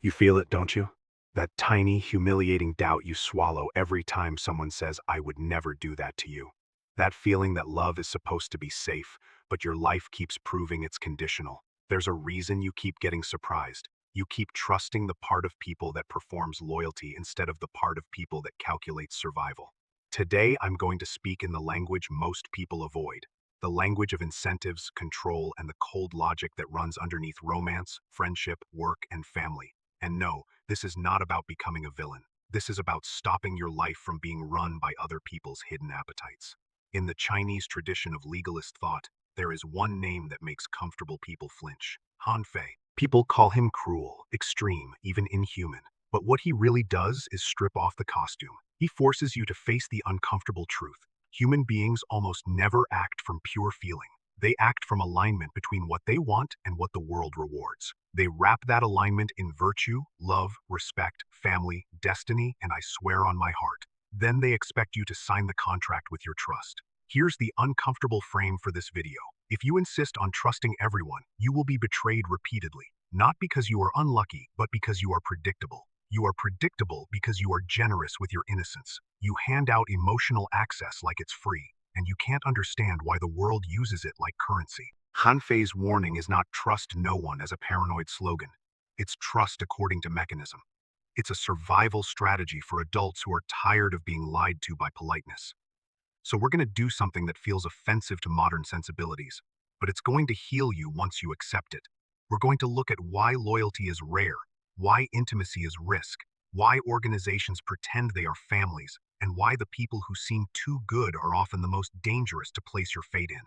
You feel it, don't you? That tiny, humiliating doubt you swallow every time someone says, "I would never do that to you." That feeling that love is supposed to be safe, but your life keeps proving it's conditional. There's a reason you keep getting surprised. You keep trusting the part of people that performs loyalty instead of the part of people that calculates survival. Today, I'm going to speak in the language most people avoid, the language of incentives, control, and the cold logic that runs underneath romance, friendship, work, and family. And no, this is not about becoming a villain. This is about stopping your life from being run by other people's hidden appetites. In the Chinese tradition of legalist thought, there is one name that makes comfortable people flinch: Han Fei. People call him cruel, extreme, even inhuman. But what he really does is strip off the costume. He forces you to face the uncomfortable truth. Human beings almost never act from pure feeling. They act from alignment between what they want and what the world rewards. They wrap that alignment in virtue, love, respect, family, destiny, and I swear on my heart. Then they expect you to sign the contract with your trust. Here's the uncomfortable frame for this video. If you insist on trusting everyone, you will be betrayed repeatedly. Not because you are unlucky, but because you are predictable. You are predictable because you are generous with your innocence. You hand out emotional access like it's free, and you can't understand why the world uses it like currency. Han Fei's warning is not "trust no one" as a paranoid slogan. It's trust according to mechanism. It's a survival strategy for adults who are tired of being lied to by politeness. So we're going to do something that feels offensive to modern sensibilities, but it's going to heal you once you accept it. We're going to look at why loyalty is rare, why intimacy is risk, why organizations pretend they are families, and why the people who seem too good are often the most dangerous to place your fate in.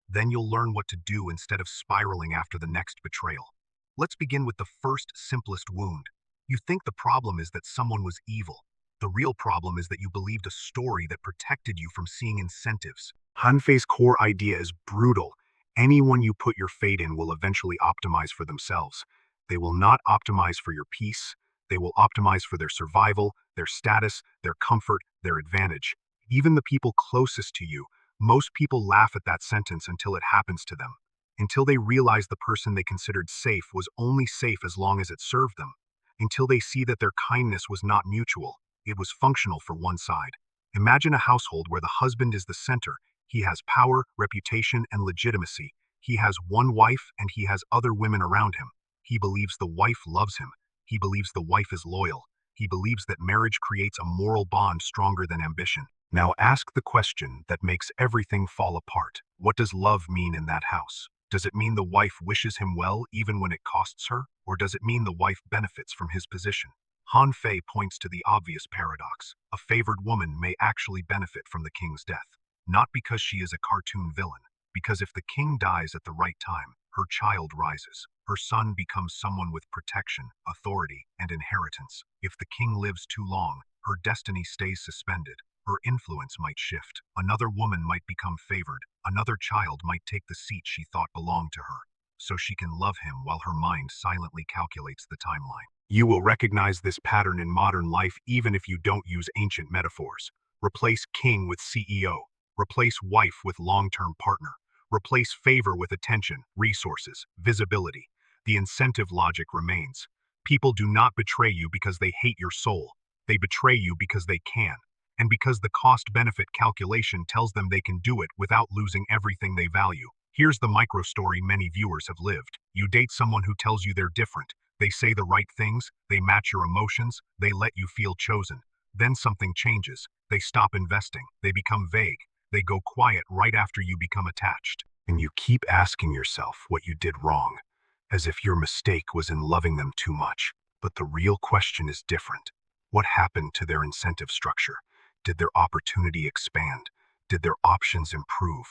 Then you'll learn what to do instead of spiraling after the next betrayal. Let's begin with the first, simplest wound. You think the problem is that someone was evil. The real problem is that you believed a story that protected you from seeing incentives. Han Fei's core idea is brutal. Anyone you put your fate in will eventually optimize for themselves. They will not optimize for your peace. They will optimize for their survival, their status, their comfort, their advantage. Even the people closest to you. Most people laugh at that sentence until it happens to them, until they realize the person they considered safe was only safe as long as it served them, until they see that their kindness was not mutual, it was functional for one side. Imagine a household where the husband is the center. He has power, reputation, and legitimacy. He has one wife and he has other women around him. He believes the wife loves him. He believes the wife is loyal. He believes that marriage creates a moral bond stronger than ambition. Now ask the question that makes everything fall apart. What does love mean in that house? Does it mean the wife wishes him well even when it costs her? Or does it mean the wife benefits from his position? Han Fei points to the obvious paradox. A favored woman may actually benefit from the king's death. Not because she is a cartoon villain, because if the king dies at the right time, her child rises. Her son becomes someone with protection, authority, and inheritance. If the king lives too long, her destiny stays suspended. Her influence might shift. Another woman might become favored. Another child might take the seat she thought belonged to her, so she can love him while her mind silently calculates the timeline. You will recognize this pattern in modern life even if you don't use ancient metaphors. Replace king with CEO. Replace wife with long-term partner. Replace favor with attention, resources, visibility. The incentive logic remains. People do not betray you because they hate your soul. They betray you because they can, and because the cost-benefit calculation tells them they can do it without losing everything they value. Here's the micro-story many viewers have lived. You date someone who tells you they're different. They say the right things, they match your emotions, they let you feel chosen. Then something changes. They stop investing. They become vague. They go quiet right after you become attached. And you keep asking yourself what you did wrong, as if your mistake was in loving them too much. But the real question is different. What happened to their incentive structure? Did their opportunity expand? Did their options improve?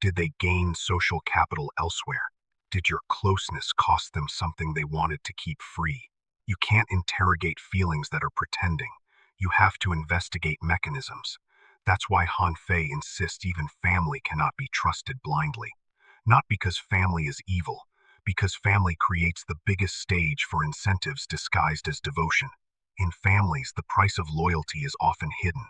Did they gain social capital elsewhere? Did your closeness cost them something they wanted to keep free? You can't interrogate feelings that are pretending. You have to investigate mechanisms. That's why Han Fei insists even family cannot be trusted blindly. Not because family is evil, because family creates the biggest stage for incentives disguised as devotion. In families, the price of loyalty is often hidden.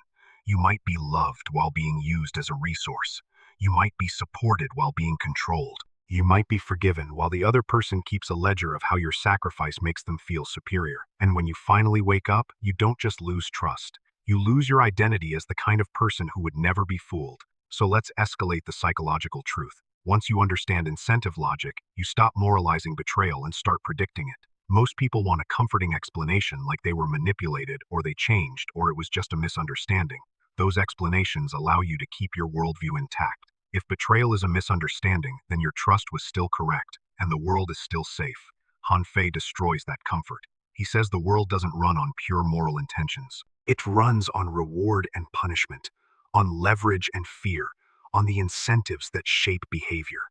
You might be loved while being used as a resource. You might be supported while being controlled. You might be forgiven while the other person keeps a ledger of how your sacrifice makes them feel superior. And when you finally wake up, you don't just lose trust. You lose your identity as the kind of person who would never be fooled. So let's escalate the psychological truth. Once you understand incentive logic, you stop moralizing betrayal and start predicting it. Most people want a comforting explanation, like they were manipulated, or they changed, or it was just a misunderstanding. Those explanations allow you to keep your worldview intact. If betrayal is a misunderstanding, then your trust was still correct, and the world is still safe. Han Fei destroys that comfort. He says the world doesn't run on pure moral intentions. It runs on reward and punishment, on leverage and fear, on the incentives that shape behavior.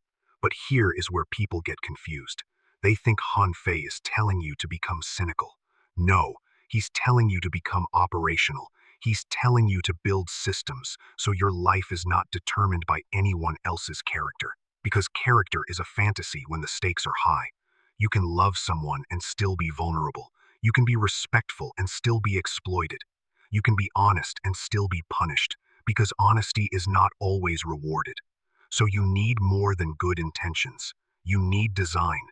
But here is where people get confused. They think Han Fei is telling you to become cynical. No, he's telling you to become operational. He's telling you to build systems so your life is not determined by anyone else's character. Because character is a fantasy when the stakes are high. You can love someone and still be vulnerable. You can be respectful and still be exploited. You can be honest and still be punished, because honesty is not always rewarded. So you need more than good intentions. You need design.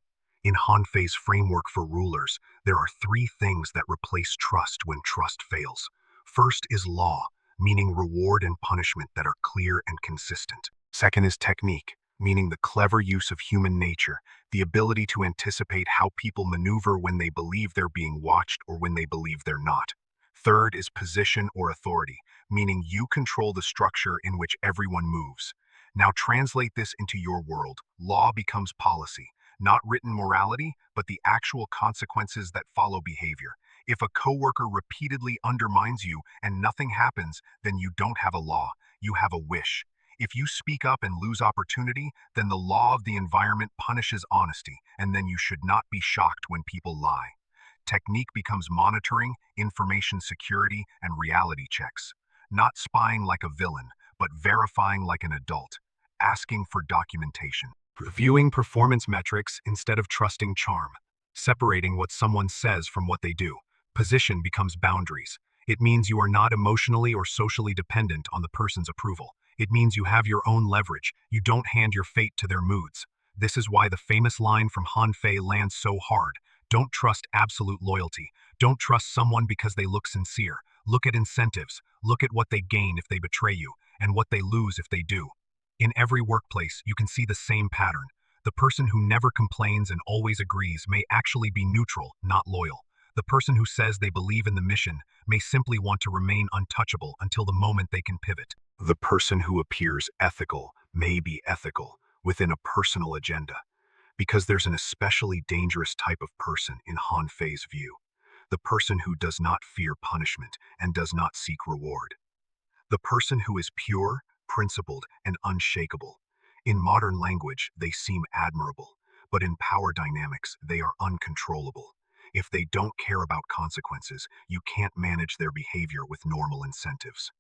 In Han Fei's framework for rulers, there are three things that replace trust when trust fails. First is law, meaning reward and punishment that are clear and consistent. Second is technique, meaning the clever use of human nature, the ability to anticipate how people maneuver when they believe they're being watched or when they believe they're not. Third is position or authority, meaning you control the structure in which everyone moves. Now translate this into your world. Law becomes policy, not written morality, but the actual consequences that follow behavior. If a coworker repeatedly undermines you and nothing happens, then you don't have a law, you have a wish. If you speak up and lose opportunity, then the law of the environment punishes honesty, and then you should not be shocked when people lie. Technique becomes monitoring, information security, and reality checks. Not spying like a villain, but verifying like an adult, asking for documentation. Reviewing performance metrics instead of trusting charm. Separating what someone says from what they do. Position becomes boundaries. It means you are not emotionally or socially dependent on the person's approval. It means you have your own leverage. You don't hand your fate to their moods. This is why the famous line from Han Fei lands so hard. Don't trust absolute loyalty. Don't trust someone because they look sincere. Look at incentives. Look at what they gain if they betray you, and what they lose if they do. In every workplace, you can see the same pattern. The person who never complains and always agrees may actually be neutral, not loyal. The person who says they believe in the mission may simply want to remain untouchable until the moment they can pivot. The person who appears ethical may be ethical within a personal agenda, because there's an especially dangerous type of person in Han Fei's view. The person who does not fear punishment and does not seek reward. The person who is pure, principled, and unshakable. In modern language, they seem admirable, but in power dynamics, they are uncontrollable. If they don't care about consequences, you can't manage their behavior with normal incentives.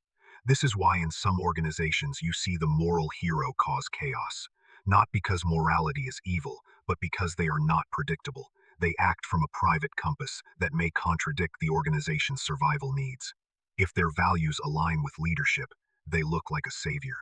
This is why in some organizations you see the moral hero cause chaos. Not because morality is evil, but because they are not predictable. They act from a private compass that may contradict the organization's survival needs. If their values align with leadership, they look like a savior.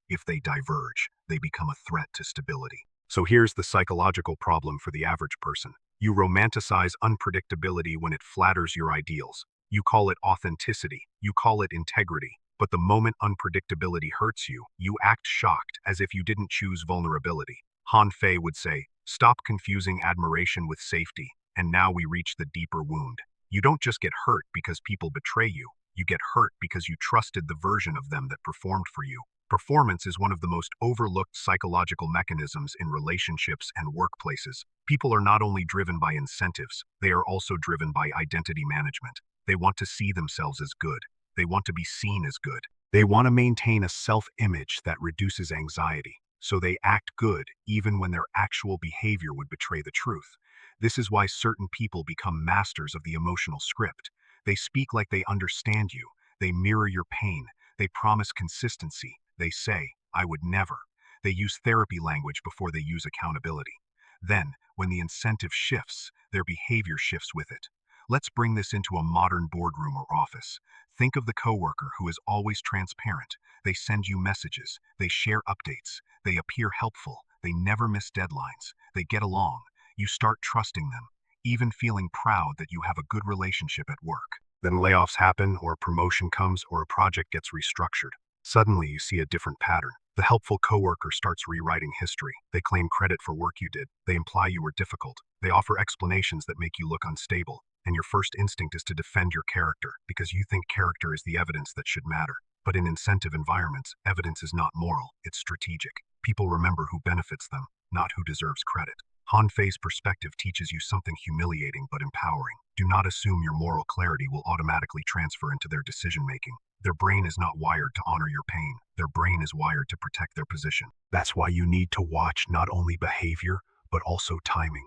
If they diverge, they become a threat to stability. So here's the psychological problem for the average person. You romanticize unpredictability when it flatters your ideals. You call it authenticity. You call it integrity. But the moment unpredictability hurts you, you act shocked as if you didn't choose vulnerability. Han Fei would say, "Stop confusing admiration with safety." And now we reach the deeper wound. You don't just get hurt because people betray you. You get hurt because you trusted the version of them that performed for you. Performance is one of the most overlooked psychological mechanisms in relationships and workplaces. People are not only driven by incentives, they are also driven by identity management. They want to see themselves as good. They want to be seen as good. They want to maintain a self-image that reduces anxiety. So they act good even when their actual behavior would betray the truth. This is why certain people become masters of the emotional script. They speak like they understand you. They mirror your pain. They promise consistency. They say, "I would never." They use therapy language before they use accountability. Then, when the incentive shifts, their behavior shifts with it. Let's bring this into a modern boardroom or office. Think of the coworker who is always transparent. They send you messages. They share updates. They appear helpful. They never miss deadlines. They get along. You start trusting them, even feeling proud that you have a good relationship at work. Then layoffs happen, or a promotion comes, or a project gets restructured. Suddenly, you see a different pattern. The helpful coworker starts rewriting history. They claim credit for work you did. They imply you were difficult. They offer explanations that make you look unstable. And your first instinct is to defend your character, because you think character is the evidence that should matter. But in incentive environments, evidence is not moral, it's strategic. People remember who benefits them, not who deserves credit. Han Fei's perspective teaches you something humiliating but empowering. Do not assume your moral clarity will automatically transfer into their decision-making. Their brain is not wired to honor your pain. Their brain is wired to protect their position. That's why you need to watch not only behavior, but also timing.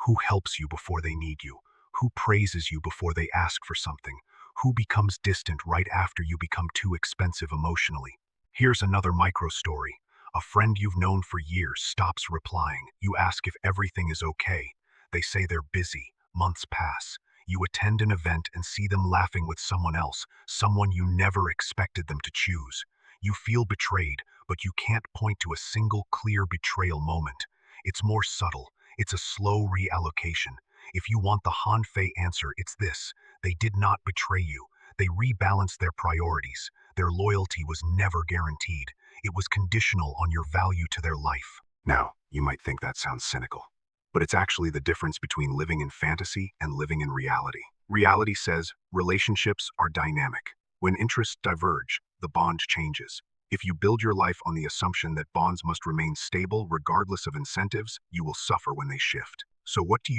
Who helps you before they need you? Who praises you before they ask for something? Who becomes distant right after you become too expensive emotionally? Here's another micro story. A friend you've known for years stops replying. You ask if everything is okay. They say they're busy. Months pass. You attend an event and see them laughing with someone else, someone you never expected them to choose. You feel betrayed, but you can't point to a single clear betrayal moment. It's more subtle. It's a slow reallocation. If you want the Han Fei answer, it's this. They did not betray you. They rebalanced their priorities. Their loyalty was never guaranteed. It was conditional on your value to their life. Now, you might think that sounds cynical, but it's actually the difference between living in fantasy and living in reality. Reality says relationships are dynamic. When interests diverge, the bond changes. If you build your life on the assumption that bonds must remain stable regardless of incentives, you will suffer when they shift. So what do?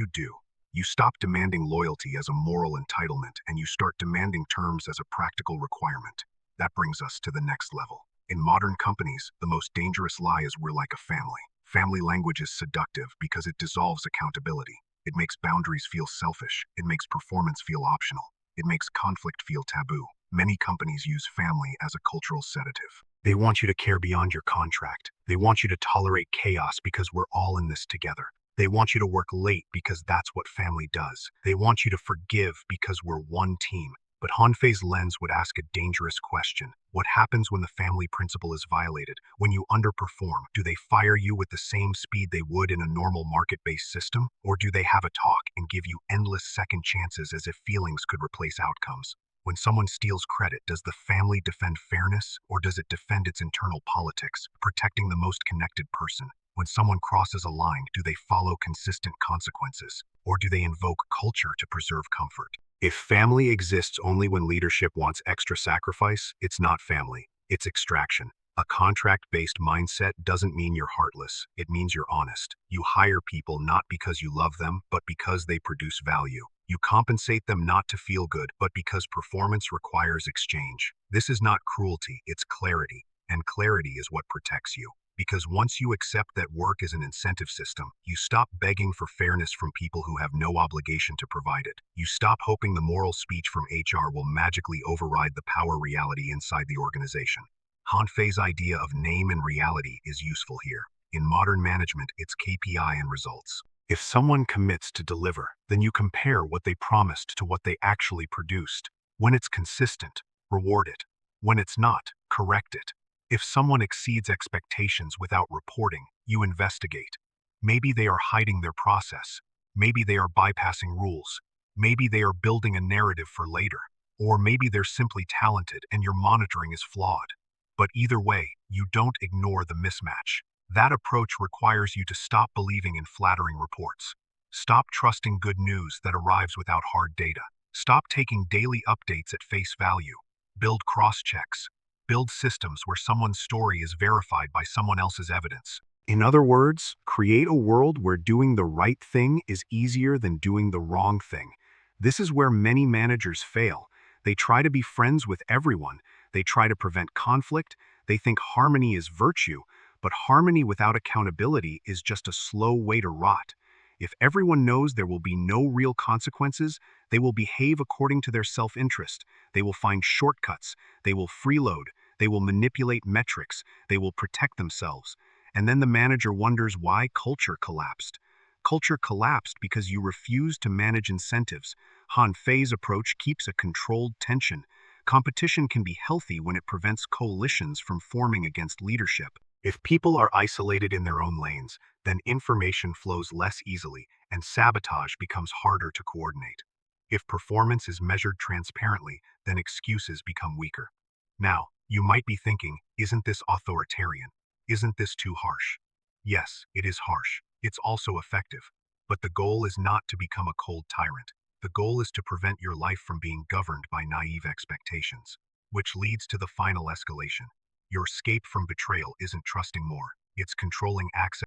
You stop demanding loyalty as a moral entitlement and you start demanding terms as a practical requirement. That brings us to the next level. In modern companies, the most dangerous lie is we're like a family. Family language is seductive because it dissolves accountability. It makes boundaries feel selfish. It makes performance feel optional. It makes conflict feel taboo. Many companies use family as a cultural sedative. They want you to care beyond your contract. They want you to tolerate chaos because we're all in this together. They want you to work late because that's what family does. They want you to forgive because we're one team. But Han Fei's lens would ask a dangerous question. What happens when the family principle is violated? When you underperform, do they fire you with the same speed they would in a normal market-based system? Or do they have a talk and give you endless second chances as if feelings could replace outcomes? When someone steals credit, does the family defend fairness or does it defend its internal politics, protecting the most connected person? When someone crosses a line, do they follow consistent consequences or do they invoke culture to preserve comfort? If family exists only when leadership wants extra sacrifice, it's not family, it's extraction. A contract-based mindset doesn't mean you're heartless, it means you're honest. You hire people not because you love them, but because they produce value. You compensate them not to feel good, but because performance requires exchange. This is not cruelty, it's clarity, and clarity is what protects you. Because once you accept that work is an incentive system, you stop begging for fairness from people who have no obligation to provide it. You stop hoping the moral speech from HR will magically override the power reality inside the organization. Han Fei's idea of name and reality is useful here. In modern management, it's KPI and results. If someone commits to deliver, then you compare what they promised to what they actually produced. When it's consistent, reward it. When it's not, correct it. If someone exceeds expectations without reporting, you investigate. Maybe they are hiding their process. Maybe they are bypassing rules. Maybe they are building a narrative for later. Or maybe they're simply talented and your monitoring is flawed. But either way, you don't ignore the mismatch. That approach requires you to stop believing in flattering reports. Stop trusting good news that arrives without hard data. Stop taking daily updates at face value. Build cross-checks. Build systems where someone's story is verified by someone else's evidence. In other words, create a world where doing the right thing is easier than doing the wrong thing. This is where many managers fail. They try to be friends with everyone. They try to prevent conflict. They think harmony is virtue, but harmony without accountability is just a slow way to rot. If everyone knows there will be no real consequences, they will behave according to their self-interest. They will find shortcuts. They will freeload. They will manipulate metrics. They will protect themselves. And then the manager wonders why culture collapsed. Culture collapsed because you refused to manage incentives. Han Fei's approach keeps a controlled tension. Competition can be healthy when it prevents coalitions from forming against leadership. If people are isolated in their own lanes, then information flows less easily and sabotage becomes harder to coordinate. If performance is measured transparently, then excuses become weaker. Now, you might be thinking, isn't this authoritarian? Isn't this too harsh? Yes, it is harsh. It's also effective. But the goal is not to become a cold tyrant. The goal is to prevent your life from being governed by naive expectations, which leads to the final escalation. Your escape from betrayal isn't trusting more, it's controlling access